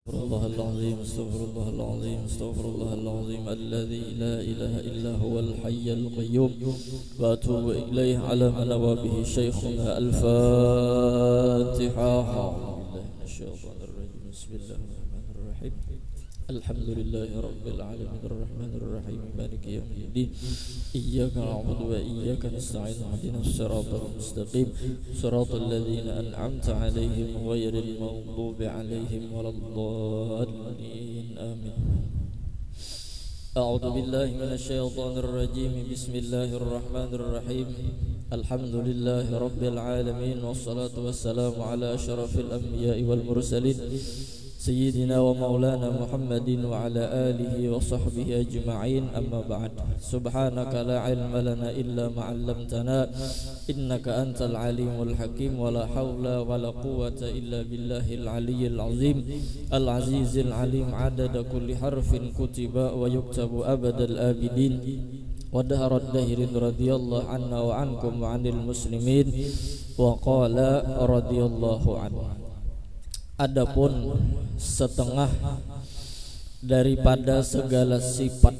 الله العظيم استغفر الله العظيم استغفر الله العظيم الذي لا إله إلا هو الحي القيوم وأتوب إليه على منوابه شيخنا الفاتحة. أعوذ بالله من الشيطان الرجيم بسم الله الرحمن الرحيم الحمد لله رب العالمين الرحمن الرحيم مالك يوم الدين إياك نعبد وإياك نستعين اهدنا الصراط المستقيم صراط الذين أنعمت عليهم غير المغضوب عليهم ولا الضالين آمين. أعوذ بالله من الشيطان الرجيم بسم الله الرحمن الرحيم الحمد لله رب العالمين والصلاة والسلام على أشرف الأنبياء والمرسلين سيدنا ومولانا محمد وعلى آله وصحبه أجمعين أما بعد سبحانك لا علم لنا إلا ما علمتنا إنك أنت العليم الحكيم ولا حول ولا قوة إلا بالله العلي العظيم العزيز العليم عدد كل حرف كتب ويكتب أبد الآبدين ودهر الدهر رضي الله عنا وعنكم وعن المسلمين وقال رضي الله عنه. Adapun setengah daripada segala sifat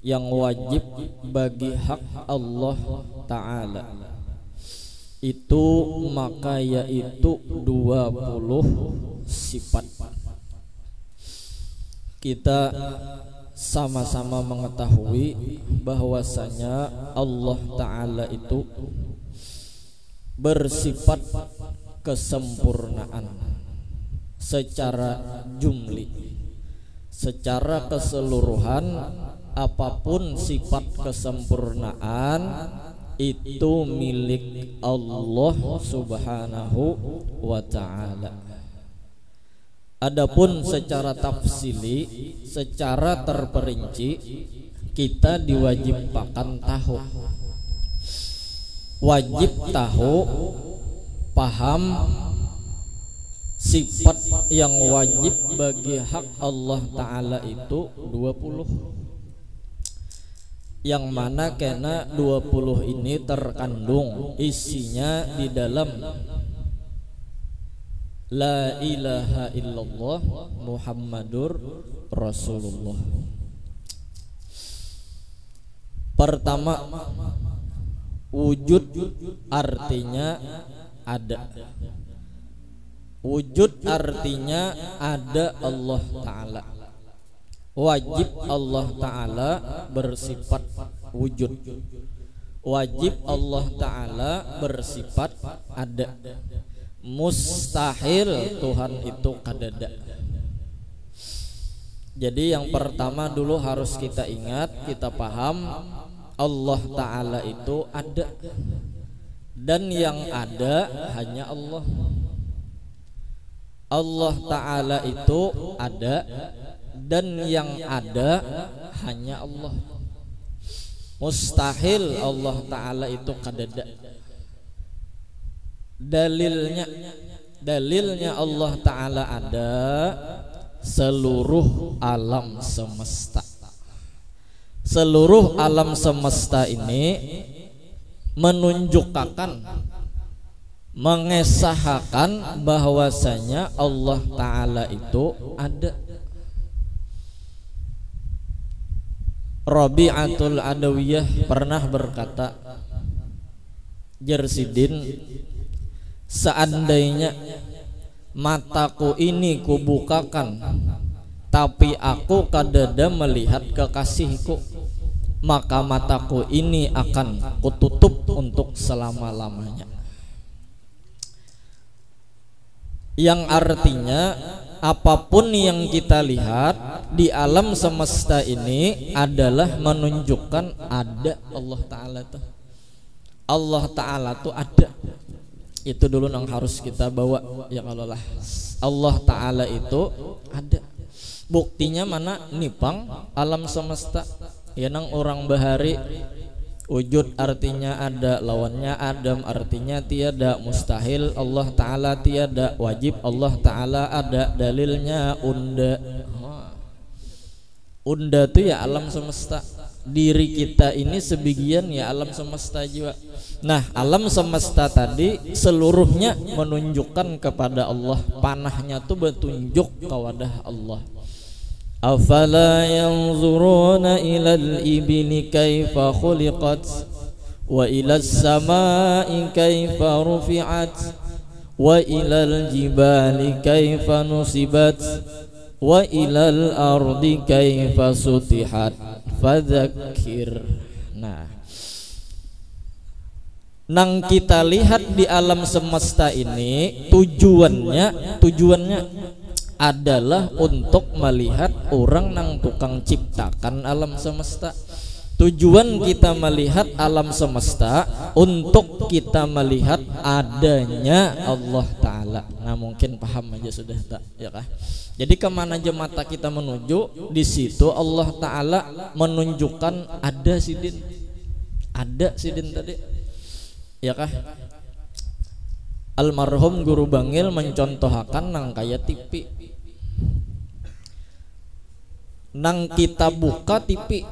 yang wajib bagi hak Allah Ta'ala itu maka yaitu 20 sifat. Kita sama-sama mengetahui bahwasanya Allah Ta'ala itu bersifat kesempurnaan secara jumli, secara keseluruhan. Apapun sifat kesempurnaan itu milik Allah Subhanahu wa ta'ala. Adapun secara tafsili, secara terperinci, kita diwajibkan tahu, wajib tahu, paham sifat yang wajib bagi hak Allah Ta'ala itu 20, yang mana karena 20 ini terkandung isinya di dalam La ilaha illallah Muhammadur Rasulullah. Pertama, wujud artinya ada. Wujud artinya ada Allah Ta'ala. Wajib Allah Ta'ala bersifat wujud. Wajib Allah Ta'ala bersifat ada. Mustahil Tuhan itu kadada. Jadi yang pertama dulu harus kita ingat, kita paham Allah Ta'ala itu ada, dan yang ada hanya Allah. Allah Ta'ala itu ada, dan yang ada hanya Allah. Mustahil Allah Ta'ala itu kadada. Dalilnya Allah Ta'ala ada seluruh alam semesta. Seluruh alam semesta ini menunjukkan, mengesahkan bahwasanya Allah Ta'ala itu ada. Rabi'atul Adawiyah pernah berkata, Jersidin, seandainya mataku ini kubukakan tapi aku kadada melihat kekasihku, maka mataku ini akan kututup untuk selama-lamanya. Yang artinya apapun yang kita lihat di alam semesta ini adalah menunjukkan ada Allah Ta'ala tuh. Allah Ta'ala tuh ada. Itu dulu yang harus kita bawa ya. Kalau lah Allah Ta'ala itu ada, buktinya mana? Nipang alam semesta ya, nang orang bahari wujud artinya ada, lawannya adam artinya tiada, mustahil Allah Ta'ala tiada, wajib Allah Ta'ala ada. Dalilnya unda. Unda itu ya alam semesta. Diri kita ini sebagian ya alam semesta juga. Nah, alam semesta tadi seluruhnya menunjukkan kepada Allah. Panahnya tuh bertunjuk kepada Allah. Afala yanzuruna ilal ibili kaifa khuliqat wa ilas samai kaifa rufi'at wa ilal jibali kaifa nusibat wa ilal ardi kaifa sutihat fadzakir. Nah, nang kita lihat di alam semesta ini tujuannya adalah untuk melihat orang nang tukang ciptakan alam semesta. Tujuan kita melihat alam semesta untuk kita melihat adanya Allah Ta'ala. Nah, mungkin paham aja sudah tak, ya kah? Jadi kemana aja mata kita menuju, di situ Allah Ta'ala menunjukkan ada sidin. Ada sidin tadi, ya kah? Almarhum Guru Bangil mencontohkan nang kaya TV. Nang kita buka TV,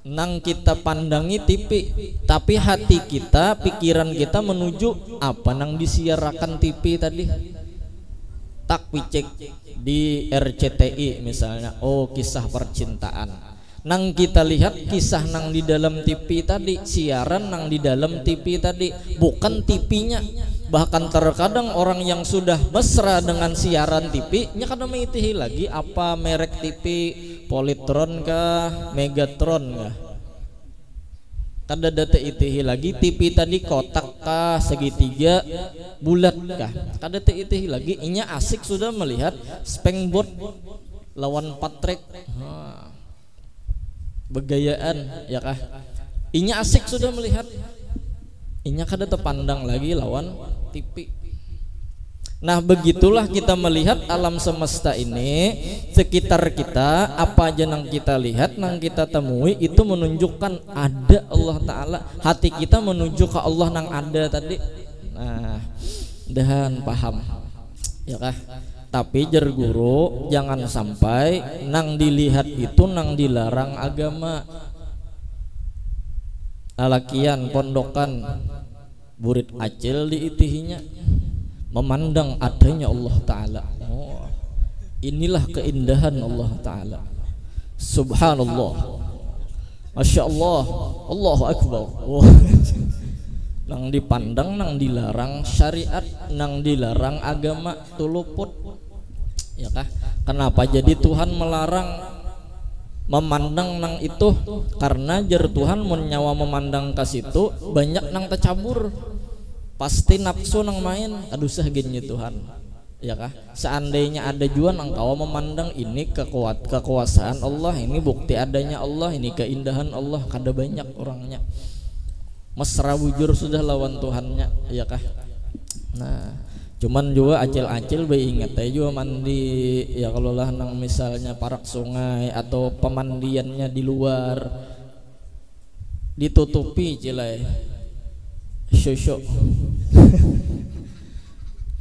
nang kita pandangi TV, tapi hati kita, pikiran kita menuju apa nang disiarakan TV tadi. Tak picek di RCTI misalnya, oh kisah percintaan. Nang kita lihat kisah nang di dalam TV tadi, siaran nang di dalam TV tadi, bukan TV-nya. Bahkan terkadang orang yang sudah mesra dengan siaran TV nya kadang mengitihi lagi apa merek TV, Polytron kah, Megatron kah. Kada data itihi lagi TV tadi kotak kah, segitiga, bulat kah. Kada data itihi lagi, inya asik sudah melihat Spangboard lawan Patrick. Begayaan, ya kah? Inya asik sudah melihat. Inya kada terpandang lagi lawan TV. Nah, begitulah kita melihat alam semesta ini, sekitar kita, apa aja nang kita lihat, nang kita temui itu menunjukkan ada Allah Ta'ala. Hati kita menuju ke Allah nang ada tadi. Nah, dan paham, ya kah? Tapi jar guru, jangan sampai nang dilihat itu nang dilarang agama. Alakian pondokan burit acil diitihinya memandang adanya Allah Ta'ala. Oh, inilah keindahan Allah Ta'ala. Subhanallah, Masya Allah, Allahu Akbar. Oh. Nang dipandang, nang dilarang syariat, nang dilarang agama tuluput, ya kah? Kenapa jadi Tuhan melarang memandang nang itu? Karena jar Tuhan menyawa memandang ke situ banyak nang tercabur, pasti nafsu nang main. Aduh sah gini Tuhan, ya kah? Seandainya ada jua nang kau memandang ini kekuasaan Allah, ini bukti adanya Allah, ini keindahan Allah, kada banyak orangnya mesra bujur sudah lawan Tuhannya, ya kah? Nah, cuman juga acil-acil be ingat aja juga mandi, ya kalau lah nang misalnya parak sungai atau pemandiannya di luar ditutupi cilai syusyuk.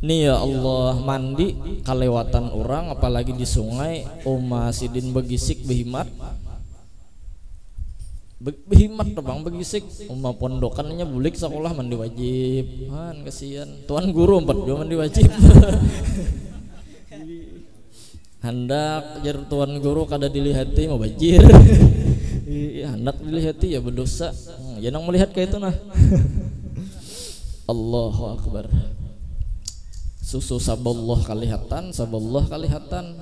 Nih ya Allah, mandi kalewatan orang apalagi di sungai, oma sidin begisik behimat. Behimat bang begisik, oma pondokannya bulik sekolah mandi wajib. Man kasihan, tuan guru 4 jam mandi wajib. Hendak jar tuan guru kada dilihati mau bajir. Hendak dilihati ya berdosa. Jangan melihat kayak itu nah. Allahu Akbar. Susu saballah kalihatan, saballah kalihatan.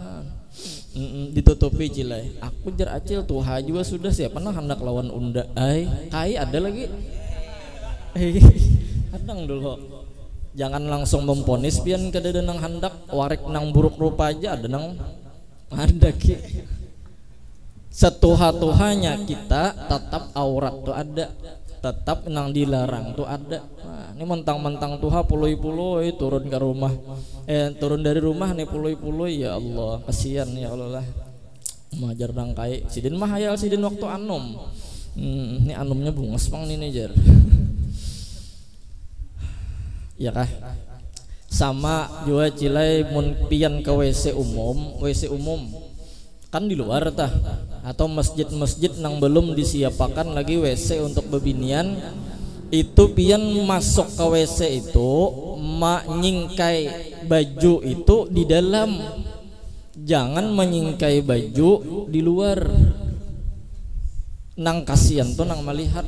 Ditutupi cilai. Aku jar acil tuha juga sudah siapa nah hendak lawan unda. Kai ada lagi. Kadang dulu. Jangan langsung memponis pian kada nang hendak warek nang buruk rupa aja ada nang ada ki. Setuha-tuhanya kita tetap aurat tuh ada, tetap nang dilarang tuh ada. Nah, ini mentang-mentang tuha puluh-puluh turun ke rumah, turun dari rumah nih puluh-puluh, ya Allah kasihan ya Allah lah. Majar nang kai sidin mah hayal sidin waktu anom. Ini anomnya bungas pang nih jar. Ya kah? Sama juga cilai mun pian ke WC umum kan di luar tah, atau masjid-masjid nang belum disiapakan lagi WC untuk bebinian, itu pian masuk ke WC itu menyingkai baju itu di dalam, jangan menyingkai baju di luar. Nang kasihan tuh nang melihat,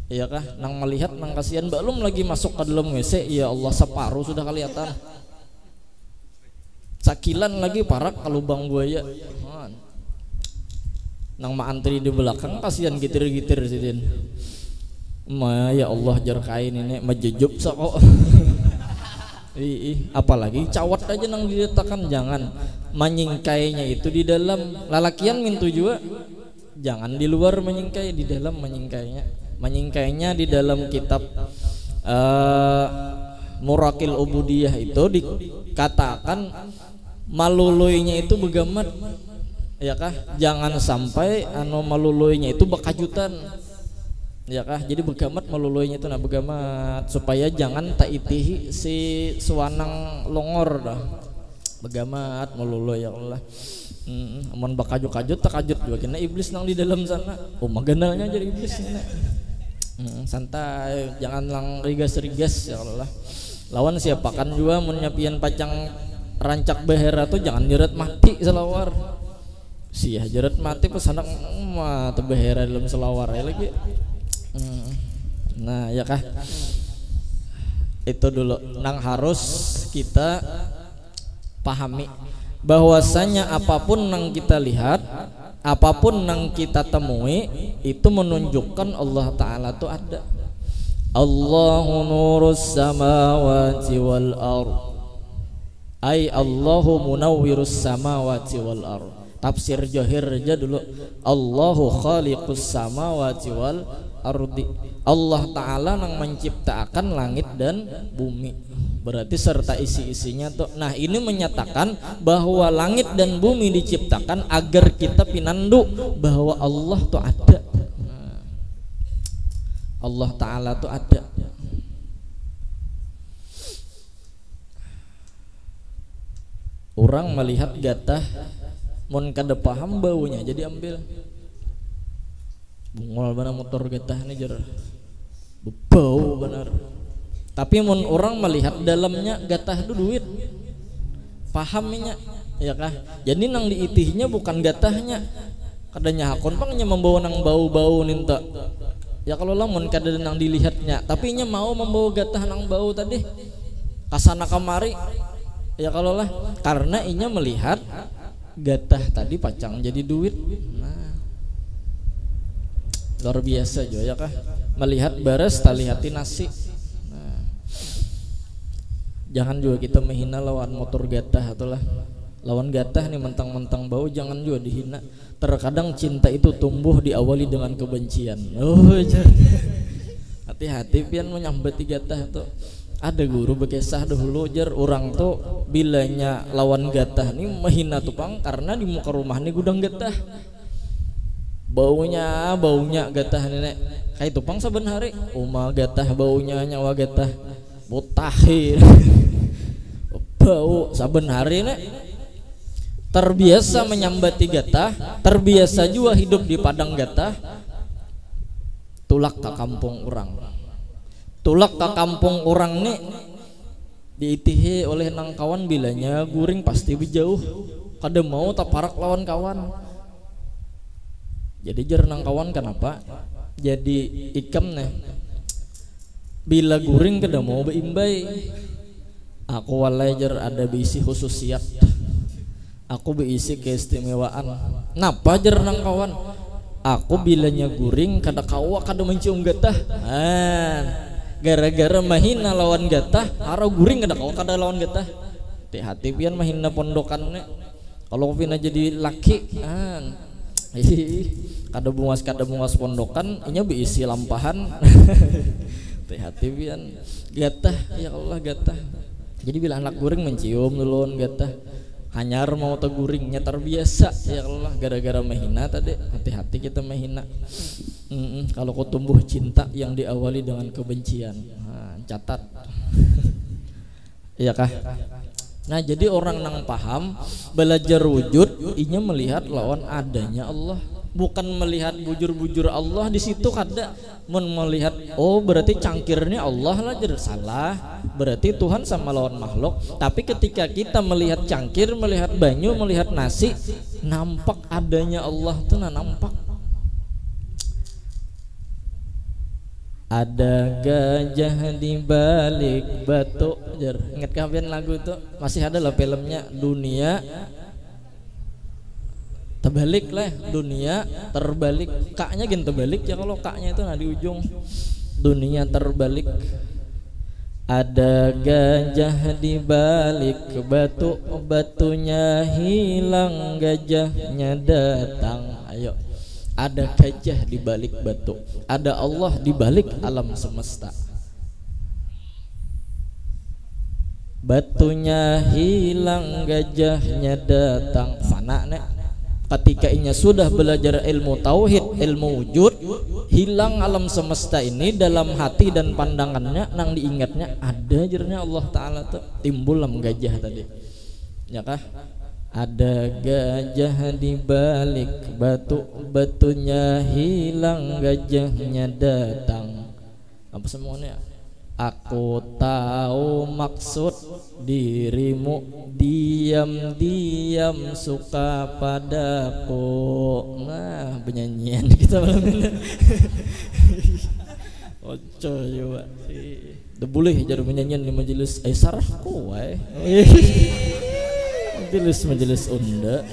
iya kah? Nang melihat nang kasihan, belum lagi masuk ke dalam WC, ya Allah separuh sudah kelihatan. Sakilan lagi parak ke lubang buaya. Nang ma antri di belakang kasihan gitir-gitir sidin. Ma ya Allah jar kain ini majejup sok. Apalagi cawat aja nang diletakkan, jangan menyingkainya itu di dalam. Lalakian mintu juga jangan di luar menyingkai, di dalam menyingkainya di dalam kitab Murakil Ubudiyah itu dikatakan maluluinya itu begamat, ya kah? Jangan sampai maluluinya itu bekajutan, ya kah? Jadi begamat maluluinya itu begamat, supaya jangan taitihi si suwanang longor dah. Begamat maluluy ya Allah. Amun bakajut-kajut takajut juga kena iblis nang di dalam sana. Oh maganalnya jadi iblis ini. Santai, jangan lang rigas-rigas ya Allah. Lawan siapakan juga mun nyapian pacang rancak behera tuh jangan jeret mati selawar. Sia jeret mati pas anak mah teu behera dalam selawar ya lagi. Nah, ya kah? Itu dulu nang harus kita pahami, bahwasanya apapun yang kita lihat, apapun yang kita temui itu menunjukkan Allah Ta'ala itu ada. Allahu nurus samawati wal ardh, ay Allahu munawwirus samawati wal ardh. Tafsir Johir aja dulu, Allahu khaliqus samawati wal ardi. Allah Ta'ala yang menciptakan langit dan bumi, berarti serta isi-isinya tuh. Nah ini menyatakan bahwa langit dan bumi diciptakan agar kita pinandu bahwa Allah tuh ada. Allah Ta'ala tuh ada. Orang melihat gatah mun kada paham baunya jadi ambil. Bungol benar motor gatah ini jar bau benar. Tapi mun orang melihat dalamnya gatah itu duit, pahamnya ya kah? Jadi nang diitihnya bukan gatahnya, kadanya hakon pangnya membawa nang bau-bau ninta. Ya kalau lamun kada nang dilihatnya, tapi nya mau membawa gatah nang bau tadi kasana kamari. Ya kalau lah, karena inya melihat gatah tadi pacang jadi duit. Nah, luar biasa juga ya kah? Melihat baras talihati nasi. Jangan juga kita menghina lawan motor gatah atau lah lawan gatah nih mentang-mentang bau, jangan juga dihina. Terkadang cinta itu tumbuh diawali dengan kebencian. Oh, hati-hati pian menyambati gatah tuh. Ada guru bekesah dahulu jar orang tuh bilanya lawan gatah nih menghina tupang karena di muka rumah nih gudang gatah. Baunya gatah nenek kayak tupang saben hari. Uma gatah baunya nyawa gatah. Botahin bau saben hari nek. Terbiasa menyambati gatah, terbiasa juga hidup di padang gatah. Tulak ke kampung orang. Tulak ke kampung orang nih diitihi oleh nang kawan bilanya guring pasti bijauh. Kada mau tak parak lawan kawan. Jadi jar nang kawan kenapa? Jadi ikam nih. Bila guring kada mau beimbai, aku walajar ada beisi khususiat, aku beisi keistimewaan. Napa jar nang kawan? Aku bilanya guring kada kawa kada mencium gatah. Gara-gara mahina lawan gatah, haro guring kada kawa kada lawan gatah. Hati-hati pian mahina pondokannya. Kalau pina jadi laki, kada bungas pondokan, inya beisi lampahan. Hati-hati pian gatah, ya Allah gatah. Jadi bila anak guring mencium duluan gatah, hanyar mau teguringnya terbiasa ya Allah gara-gara menghina tadi. Hati-hati kita menghina. Kalau kau tumbuh cinta yang diawali dengan kebencian, catat. Iya kah? Nah jadi orang nang paham belajar wujud, inya melihat lawan adanya Allah. bukan melihat bujur-bujur Allah di situ kada melihat oh berarti cangkirnya Allah lah jer salah berarti Tuhan sama lawan makhluk. Tapi ketika kita melihat cangkir, melihat banyu, melihat nasi, nampak adanya Allah tuh nampak. Ada gajah di balik batu jer. Ingat kalian lagu itu? Masih ada lah filmnya, dunia terbalik lah, dunia terbalik, kaknya gini terbalik ya, kalau kaknya itu nah di ujung dunia terbalik. Ada gajah di balik batu, batunya hilang, gajahnya datang. Ayo, ada gajah di balik batu, ada Allah di balik alam semesta. Batunya hilang, gajahnya datang. Fana nek. Ketika inya sudah belajar ilmu tauhid, ilmu wujud, hilang alam semesta ini dalam hati dan pandangannya, nang diingatnya ada jernya Allah Ta'ala tuh timbul lam gajah tadi. Ya kah? Ada gajah di balik batu, batunya hilang, gajahnya datang. Apa semuanya? Aku tahu maksud dirimu, diam-diam suka padaku. Nah, penyanyian kita malam ini. Oco juga. Udah boleh jadi penyanyian di majelis sarahku wae. Majelis unda.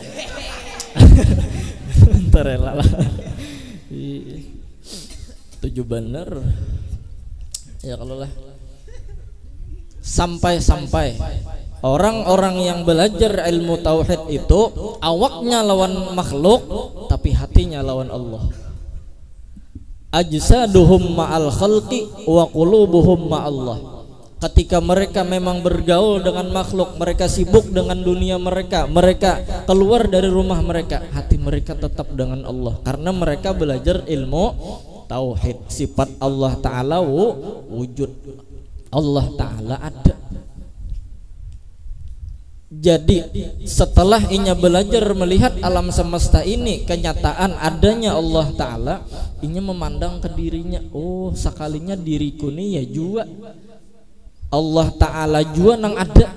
Entar lah. Tujuh bener. Ya kalau lah sampai orang-orang yang belajar ilmu tauhid itu awaknya lawan makhluk tapi hatinya lawan Allah. Ajsaduhum ma'al khalqi wa qulubuhum ma'allah. Ketika mereka memang bergaul dengan makhluk, mereka sibuk dengan dunia mereka, mereka keluar dari rumah mereka, hati mereka tetap dengan Allah karena mereka belajar ilmu tauhid. Sifat Allah Ta'ala wujud, Allah Ta'ala ada. Jadi setelah inya belajar melihat alam semesta ini, kenyataan adanya Allah Ta'ala, inya memandang ke dirinya, oh sekalinya diriku nih ya juga Allah Ta'ala juga nang ada.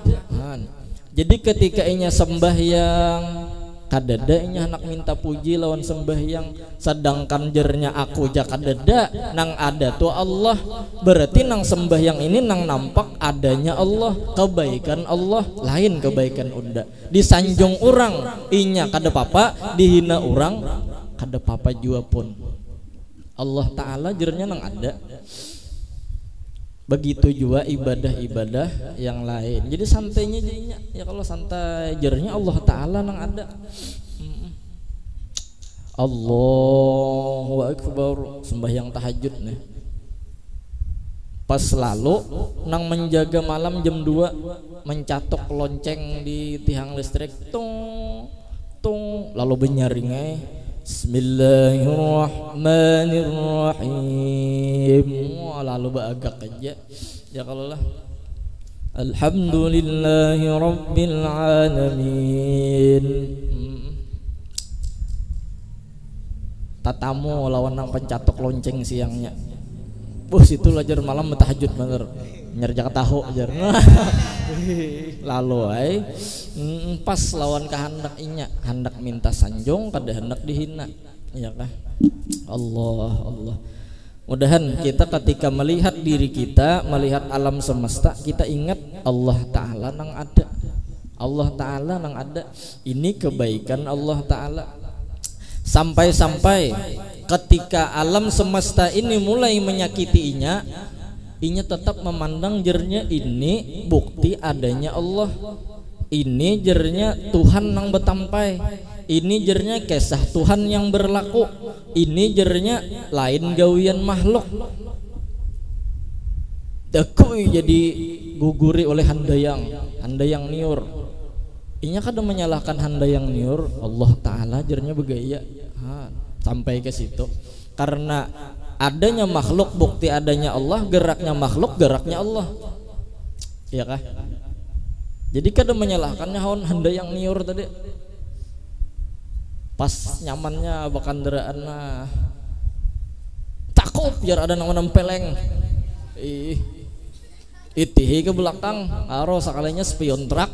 Jadi ketika inya sembahyang kadada inya hendak minta puji lawan sembahyang, sedangkan jernya aku ja kadada nang ada tuh Allah, berarti nang sembahyang ini nang nampak adanya Allah, kebaikan Allah lain kebaikan unda. Disanjung orang inya kada papa, dihina orang kada papa jua pun. Allah Ta'ala jernya nang ada. Begitu juga ibadah-ibadah yang lain. Jadi santainya jadinya ya, kalau santai jernya Allah Ta'ala nang ada. Allahu Akbar, sembahyang tahajud nih. Pas lalu nang menjaga malam jam 2 mencatok lonceng di tiang listrik tung tung lalu benyaringai Bismillahirrahmanirrahim. Lalu bagak aja ya kalau lah. Alhamdulillahi rabbil alamin. Tatamu lawan nang pencatok lonceng siangnya. Bos itu lajar malam tahajud bener. Nyerjak tahu ajar. Lalu pas lawan kehendak inya, hendak minta sanjung kada hendak dihina. Ya kah? Allah. Mudahan kita ketika melihat diri kita, melihat alam semesta, kita ingat Allah Ta'ala nang ada. Allah Ta'ala nang ada. Ini kebaikan Allah Ta'ala. Sampai-sampai ketika alam semesta ini mulai menyakiti inya tetap memandang jernya ini bukti adanya Allah. Ini jernya Tuhan nang betampai. Ini jernya kisah Tuhan yang berlaku. Ini jernya lain gawian makhluk. Dekui jadi guguri oleh handayang niur. Inya kada menyalahkan handayang niur, Allah Ta'ala jernya begaya. Sampai ke situ. Karena adanya makhluk bukti adanya Allah, geraknya makhluk geraknya Allah. Iya kah? Jadi kada menyalahkannya handayang niur tadi. Pas nyamannya bakanderaan mah takut biar ada nama nempeleng. Itihi ke belakang, aro sakalinya spion truk.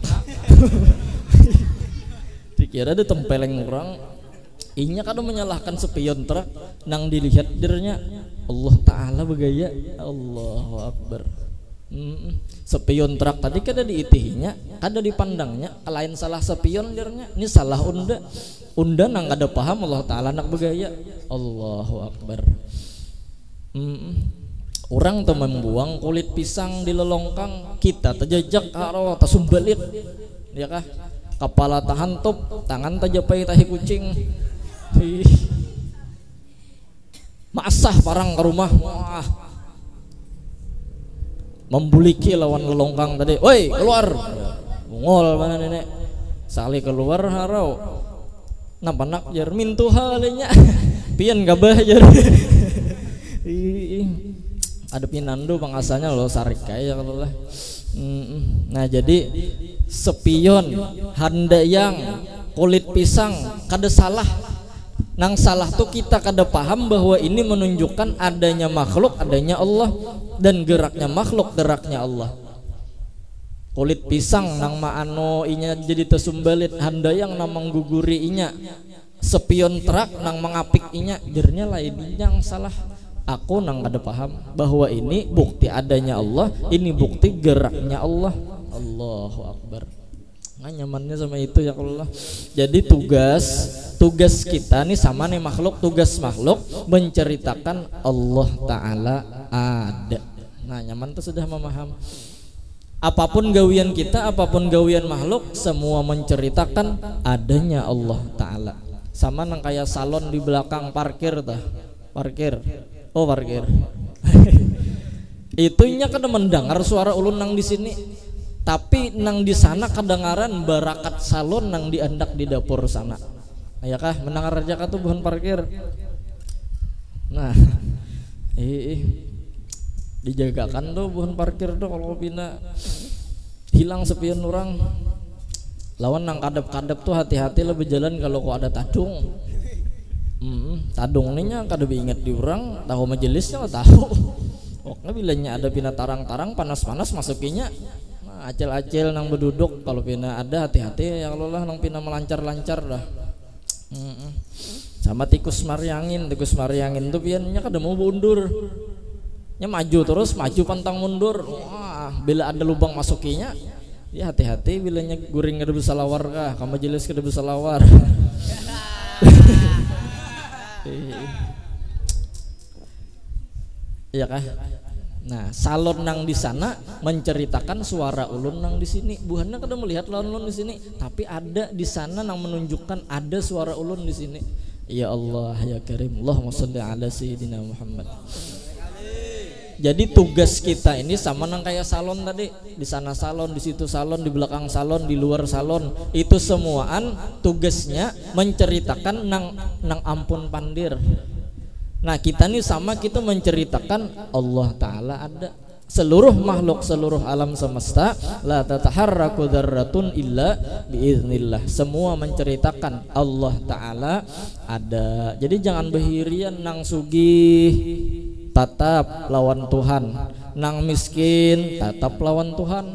Dikira ada tempeleng orang. Inya kadang menyalahkan spion truk, nang dilihat dirnya Allah Ta'ala begaya. Allahu Akbar. Spion truk tadi kada diitihinya, kada dipandangnya, lain salah spion dirnya, ini salah unda nang kada paham Allah Ta'ala nak begaya. Allahu Akbar. Orang tuh membuang kulit pisang di lelongkang, kita terjejak karo tasumbalit, ya kah? Kepala tahan top, tangan tajapai tahi kucing. Masah parang ke rumah, wah. Membuliki lawan lelongkang tadi, woi keluar, bungol mana nenek, sali keluar harau, nampak nak jar mintu halenya, pian gabah jar. Ada pinando pangasanya lo sarik kayak kalau lah. Nah jadi spion handayang kulit pisang kada salah. Nang salah tuh kita kada paham bahwa ini menunjukkan adanya makhluk, adanya Allah, dan geraknya makhluk, geraknya Allah. Kulit pisang nang maano inya jadi tesumbalit, handayang nang mengguguri inya, spion truk nang mengapik inya, jernya lain yang salah. Aku nang kada paham bahwa ini bukti adanya Allah, ini bukti geraknya Allah. Allahu Akbar. Nah, nyamannya sama itu ya Allah. Jadi tugas kita nih sama nih makhluk, tugas makhluk menceritakan Allah Ta'ala ada. Nah nyaman tuh sudah memaham. Apapun gawian kita, apapun gawian makhluk, semua menceritakan adanya Allah Ta'ala. Sama nang kayak salon di belakang parkir tah. Parkir. Oh parkir. Itunya kada mendengar suara ulun nang di sini, tapi nang di sana kedengaran barakat salon nang diandak di dapur sana. Ya kah mendengar aja tuh bukan parkir. Nah, dijagakan tuh bukan parkir tuh kalau pina hilang sepion orang. Lawan nang kadep-kadep tuh hati-hati lebih jalan kalau kok ada tadung. Tadung nih kada ingat di orang, tahu majelisnya tahu. Oke bilanya ada pina tarang-tarang panas-panas masukinya. Nah, acil-acil nang berduduk kalau pina ada hati-hati ya kalau lah nang pina melancar-lancar dah. Sama tikus mariangin tuh piannya kada mau mundur. Nya maju terus, maju pantang mundur. Wah, bila ada lubang masukinya, ya hati-hati bilanya guring kada bisa lawar kah, ka majelis kada bisa lawar. Iya kah? Nah, salon nang di sana menceritakan suara ulun nang di sini. Buhannya kada melihat lawan ulun di sini, tapi ada di sana nang menunjukkan ada suara ulun di sini. Ya Allah ya Karim, Allahumma shalli ala sayyidina Muhammad. Jadi tugas kita ini sama nang kayak salon tadi. Di sana salon, di situ salon, di belakang salon, di luar salon. Itu semuaan tugasnya menceritakan nang ampun pandir. Nah kita nih sama, kita menceritakan Allah Ta'ala ada. Seluruh makhluk, seluruh alam semesta, la tataharraku dzarratun illa biiznillah. Semua menceritakan Allah Ta'ala ada. Jadi jangan behirian nang sugih tatap lawan Tuhan, nang miskin tatap lawan Tuhan,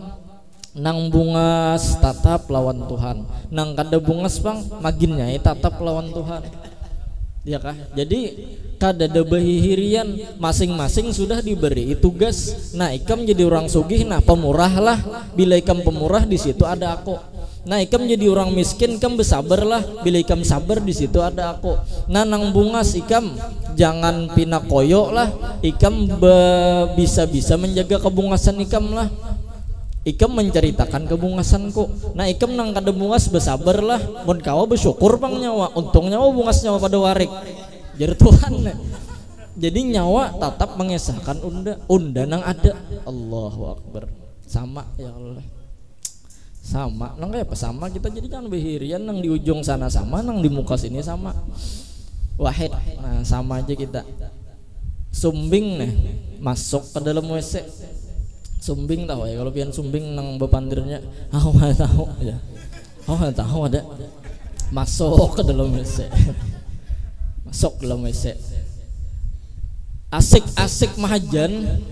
nang bungas tatap lawan Tuhan, nang kada bungas bang maginnya tatap lawan Tuhan. Ya kah? Jadi kada ada behirian, masing-masing sudah diberi tugas. Nah ikam jadi orang sugih, nah pemurah lah. Bila ikam pemurah di situ ada aku. Nah ikam jadi orang miskin, ikam bersabar lah. Bila ikam sabar di situ ada aku. Nah nang bungas ikam jangan pina koyok lah. Ikam bisa-bisa menjaga kebungasan ikam lah. Ikam menceritakan kebungasanku. Nah ikam nang kada bungas bersabar lah. Mun kawa bersyukur pang nyawa. Untung nyawa bungas nyawa pada warik. Jadi Tuhan. Jadi nyawa tetap mengesahkan unda nang ada. Allahu Akbar. Sama ya Allah. Sama nang kayak apa sama kita, jadi jangan behirian nang di ujung sana sama, nang di muka sini sama. Wahid. Nah sama aja kita. Sumbing nih masuk ke dalam WC. Sumbing tahu ya, kalau pian sumbing nang bepandirnya aku nggak tahu ya, aku nggak tahu ada Masuk ke dalam WC. Masuk ke dalam WC. Asik-asik mahajan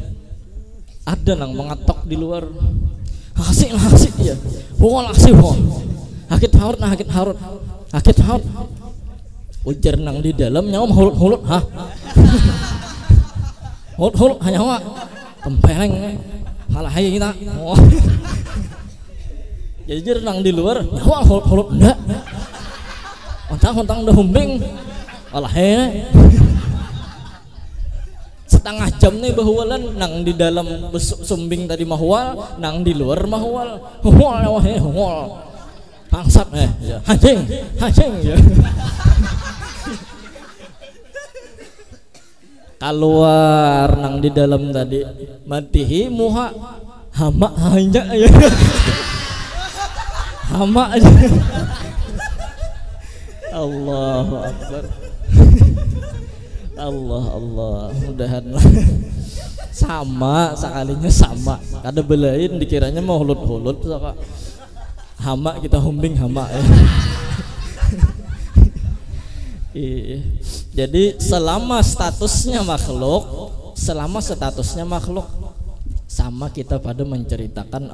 ada nang mengetok di luar. Asik ya. Wong asik wong. Hakit harut. Ujar nang di dalam nyawa hulut. Hah? Hulut hanya wa. Tempeleng. Halah hai kita. Oh. Jadi nang di luar nyawa hulut enggak. Ontang udah humbing. Halah hai. Setengah jam nih bahualan nang di dalam sumbing tadi mahwal, nang di luar mahwal. Huwal. Bangsat ya. Hajing ya. Keluar nang di dalam tadi matihi muha hama hanya ya. Hama aja. Allahu Akbar. Allah mudahan sama sekalinya sama. Kada belain dikiranya mau hulut saka hama kita humbing hama ya. Jadi selama statusnya makhluk sama kita pada menceritakan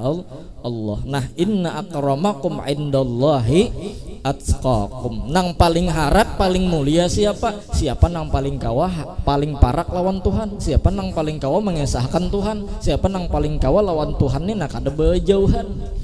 Allah. Nah, inna akramakum indallahi atqakum. Nang paling harap paling mulia siapa? Siapa nang paling kawah paling parak lawan Tuhan? Siapa nang paling kawah mengesahkan Tuhan? Siapa nang paling kawah lawan Tuhan ini nak ada berjauhan.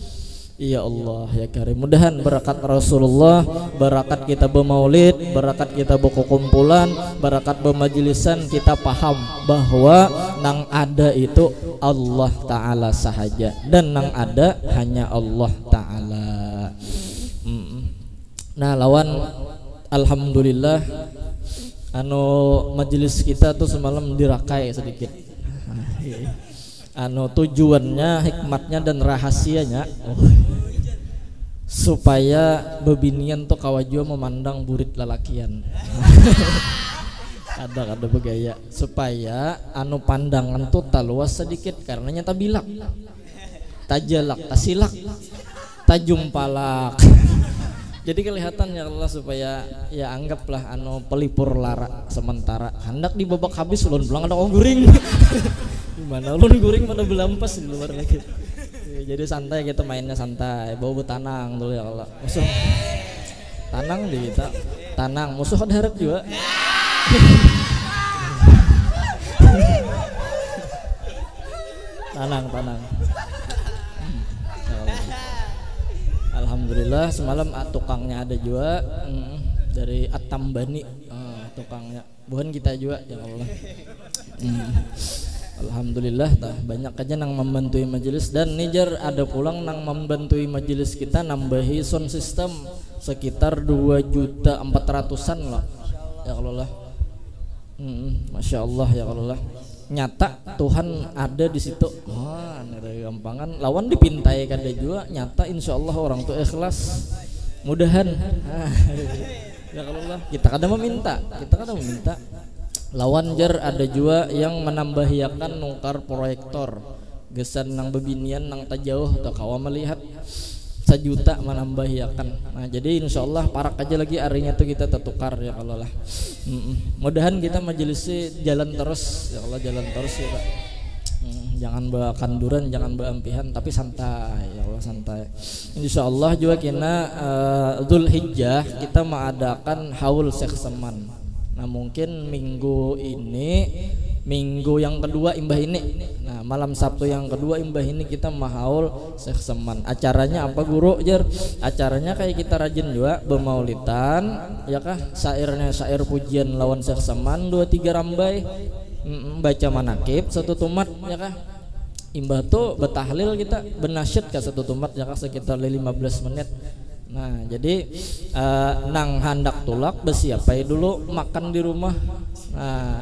Ya Allah ya Karim, mudahan barakat Rasulullah, barakat kita bermaulid, barakat kita berkumpulan, barakat bermajlisan kita paham bahwa nang ada itu Allah Ta'ala sahaja dan nang ada hanya Allah Ta'ala. Nah lawan alhamdulillah majelis kita tuh semalam dirakai sedikit. Tujuannya, hikmatnya dan rahasianya supaya bebinian tuh kawajua memandang burit lalakian. ada begaya supaya pandangan tuh taluas sedikit karena nyata bilak tajalak tasilak tajumpalak. Jadi kelihatan ya Allah supaya ya anggaplah pelipur lara sementara hendak dibabak habis ulun pulang ada guring. Gimana ulun guring pada belampas di luar lagi. Jadi santai kita mainnya santai, bawa betanang dulu ya Allah. Musuh tanang di kita. Tanang musuh ada harap juga. Tanang. Alhamdulillah semalam tukangnya ada juga dari At-Tambani tukangnya. Bukan kita juga ya Allah. Alhamdulillah banyak aja nang membantui majelis dan nijar ada pulang nang membantui majelis kita nambahi sound system sekitar 2.400.000 lah ya Allah. Masya Allah ya Allah. Nyata Tuhan ada di situ. Wah, ada gampangan. Lawan dipintai kada juga. Nyata insya Allah orang tuh ikhlas. Mudahan. Ya Allah. Kita kada meminta. Lawan jar ada juga yang menambahiakan nungkar proyektor gesan nang bebinian nang tajauh atau kawa melihat 1 juta menambahiakan. Nah jadi insya Allah parak aja lagi harinya tuh kita tertukar ya Allah lah. Mudahan kita majelisnya jalan terus ya Allah, jalan terus ya Pak. Jangan bawa kanduran, jangan bawa ampihan, tapi santai ya Allah, santai. Insya Allah juga kita Dzulhijjah kita mengadakan haul Syekh Seman. Nah mungkin minggu yang kedua imbah ini. Nah malam Sabtu yang kedua imbah ini kita mahaul Syekh Seman. Acaranya apa guru jar? Acaranya kayak kita rajin juga bermaulidan ya kah, syairnya syair pujian lawan Syekh Seman 2-3 rambai, baca manakib 1 tumat ya kah. Imbah tuh betahlil kita benasyid ke 1 tumat ya kah sekitar 15 menit. Nah jadi nang handak tulak bersiapai dulu makan di rumah. Nah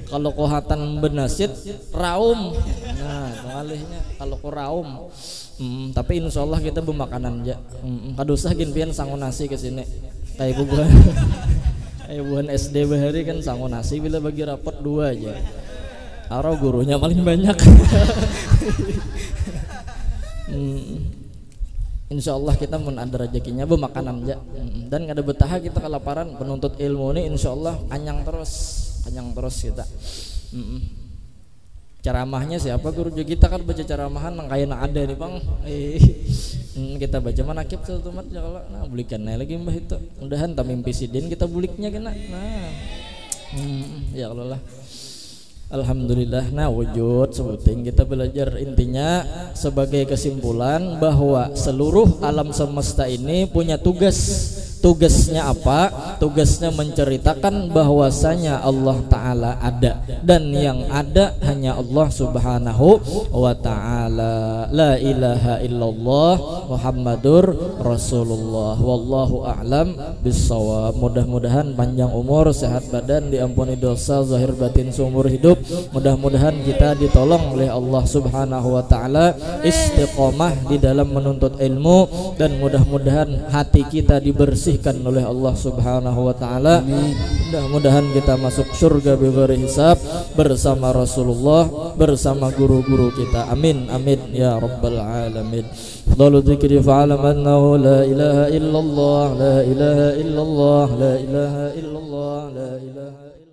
kalau kohatan benasid raum. Nah pengalihnya kalau ko raum. Tapi insya Allah kita bermakanan aja. Kadusah ginpian sangun nasi ke sini. Kayak buhan SD bahari kan sangun nasi bila bagi rapot 2 aja. Aro gurunya paling banyak. insya Allah kita mun ada rezekinya makanan aja. Dan nggak ada betah kita kelaparan penuntut ilmu ini insya Allah anyang terus kita. Ceramahnya siapa guru kita kan baca ceramahan nang kayaknya ada nih bang. Kita baca manakib satu mat ya kalau nah bulikan lagi mbah itu mudahan tamimpi sidin kita buliknya kena nah ya Allah lah. Alhamdulillah. Nah wujud sebuting kita belajar intinya sebagai kesimpulan bahwa seluruh alam semesta ini punya tugasnya apa? Tugasnya menceritakan bahwasanya Allah Ta'ala ada dan yang ada hanya Allah Subhanahu wa Ta'ala. La ilaha illallah Muhammadur Rasulullah. Wallahu a'lam bissawab. Mudah-mudahan panjang umur, sehat badan, diampuni dosa zahir batin seumur hidup. Mudah-mudahan kita ditolong oleh Allah Subhanahu wa Ta'ala istiqomah di dalam menuntut ilmu dan mudah-mudahan hati kita dibersihkan oleh Allah Subhanahu wa Ta'ala. Mudah-mudahan kita masuk surga bighairi hisab bersama Rasulullah, bersama guru-guru kita. Amin amin ya rabbal alamin. Afdalu dzikri fa'alam annahu la ilaha illallah, la ilaha illallah, la ilaha illallah, la ilaha illallah.